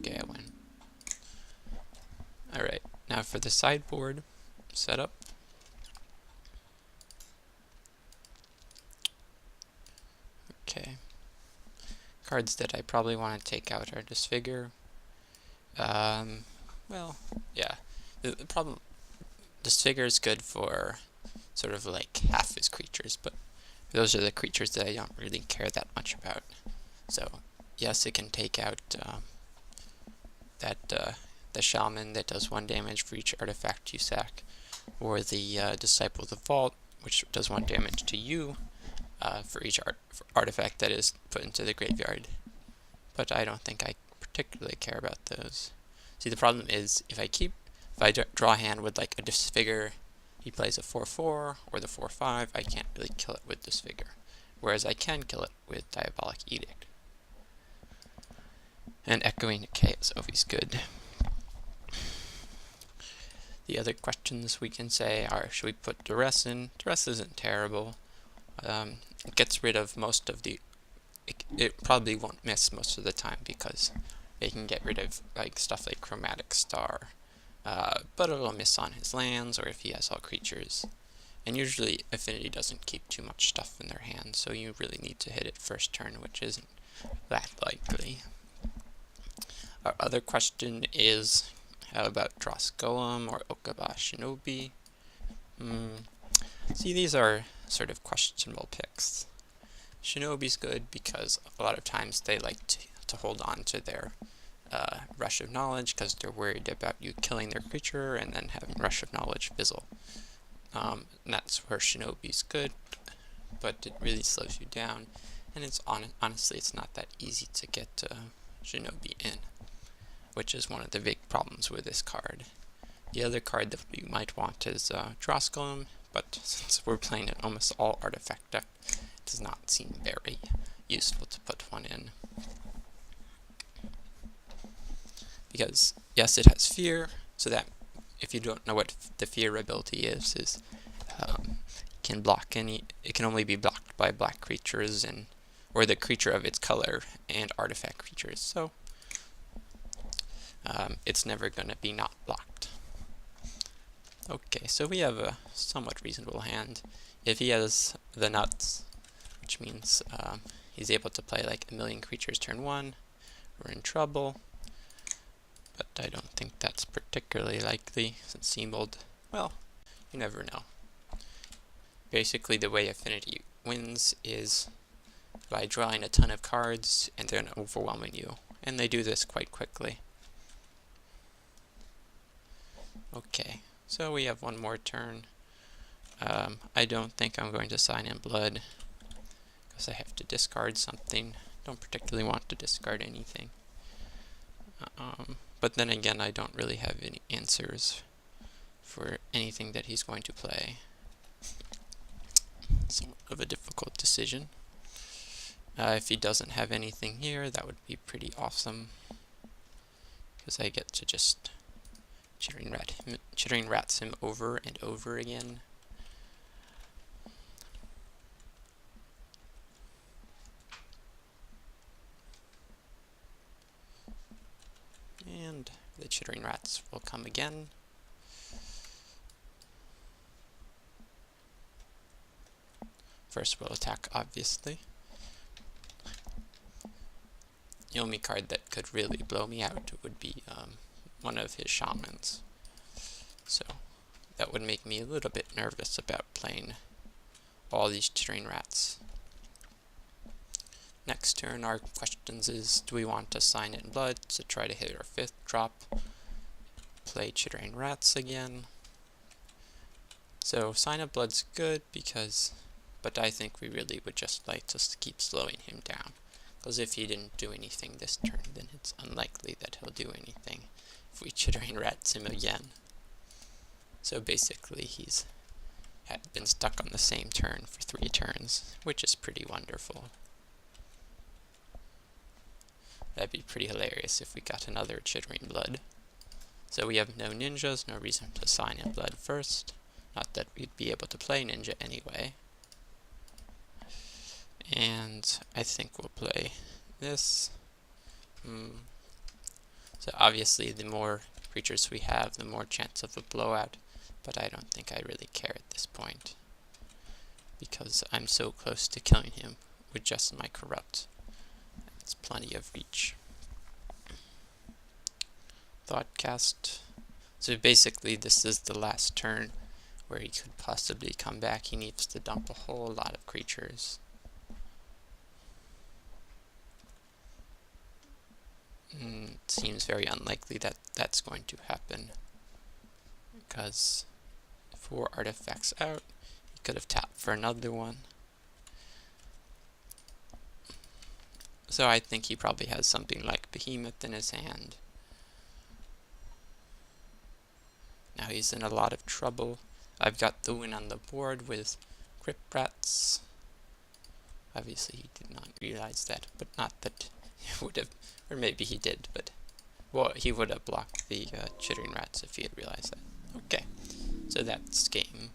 Okay, I win. Alright, now for the sideboard setup. Okay. Cards that I probably want to take out are Disfigure. Well, yeah. The problem, Disfigure is good for sort of like half his creatures, but those are the creatures that I don't really care that much about. So, yes, it can take out the Shaman that does 1 damage for each artifact you sack, or the Disciple of the Vault, which does 1 damage to you for each artifact that is put into the graveyard. But I don't think I particularly care about those. See, the problem is if I draw a hand with like a Disfigure, he plays a 4/4 or the 4/5, I can't really kill it with Disfigure. Whereas I can kill it with Diabolic Edict. And Echoing Decay is always good. The other questions we can say are, should we put Duress in? Duress isn't terrible. It gets rid of most of the... It probably won't miss most of the time because they can get rid of like stuff like Chromatic Star. But it'll miss on his lands or if he has all creatures. And usually Affinity doesn't keep too much stuff in their hands, so you really need to hit it first turn, which isn't that likely. Our other question is, how about Dross Golem or Okaba Shinobi? See, these are sort of questionable picks. Shinobi's good because a lot of times they like to hold on to their Rush of Knowledge because they're worried about you killing their creature and then having Rush of Knowledge fizzle. And that's where Shinobi's good, but it really slows you down, and it's honestly it's not that easy to get Shinobi in, which is one of the big problems with this card. The other card that we might want is Dross Golem, but since we're playing an almost all artifact deck, it does not seem very useful to put one in. Because, yes, it has Fear, so that if you don't know what the Fear ability is it can only be blocked by black creatures or the creature of its color and artifact creatures, so it's never going to be not blocked. Okay, so we have a somewhat reasonable hand. If he has the nuts, which means he's able to play like 1,000,000 creatures turn 1, we're in trouble. But I don't think that's particularly likely, since Seamold, well, you never know. Basically, the way Affinity wins is by drawing a ton of cards and then overwhelming you, and they do this quite quickly. Okay, so we have one more turn. I don't think I'm going to sign in blood, because I have to discard something. Don't particularly want to discard anything. But then again, I don't really have any answers for anything that he's going to play. Somewhat of a difficult decision. If he doesn't have anything here, that would be pretty awesome, because I get to just Chittering Rats him over and over again. And the Chittering Rats will come again. First we'll attack, obviously. The only card that could really blow me out would be one of his Shamans. So that would make me a little bit nervous about playing all these Chittering Rats. Next turn, our questions is, do we want to sign in blood to try to hit our 5th drop? Play Chittering Rats again. So sign of blood's good but I think we really would just like to keep slowing him down. Because if he didn't do anything this turn, then it's unlikely that he'll do anything if we Chittering Rats him again. So basically he's been stuck on the same turn for 3 turns, which is pretty wonderful. That'd be pretty hilarious if we got another Chittering Blood. So we have no ninjas, no reason to sign in blood first. Not that we'd be able to play ninja anyway. And I think we'll play this. So obviously the more creatures we have, the more chance of a blowout, but I don't think I really care at this point, because I'm so close to killing him with just my corrupt. It's plenty of reach. Thoughtcast. So basically this is the last turn where he could possibly come back. He needs to dump a whole lot of creatures. It seems very unlikely that that's going to happen, because 4 artifacts out, he could have tapped for another one. So I think he probably has something like Behemoth in his hand. Now he's in a lot of trouble. I've got the win on the board with Crypt Rats. Obviously he did not realize that, but not that he would have, or maybe he did, but well, he would have blocked the Chittering Rats if he had realized that. Okay, so that's game.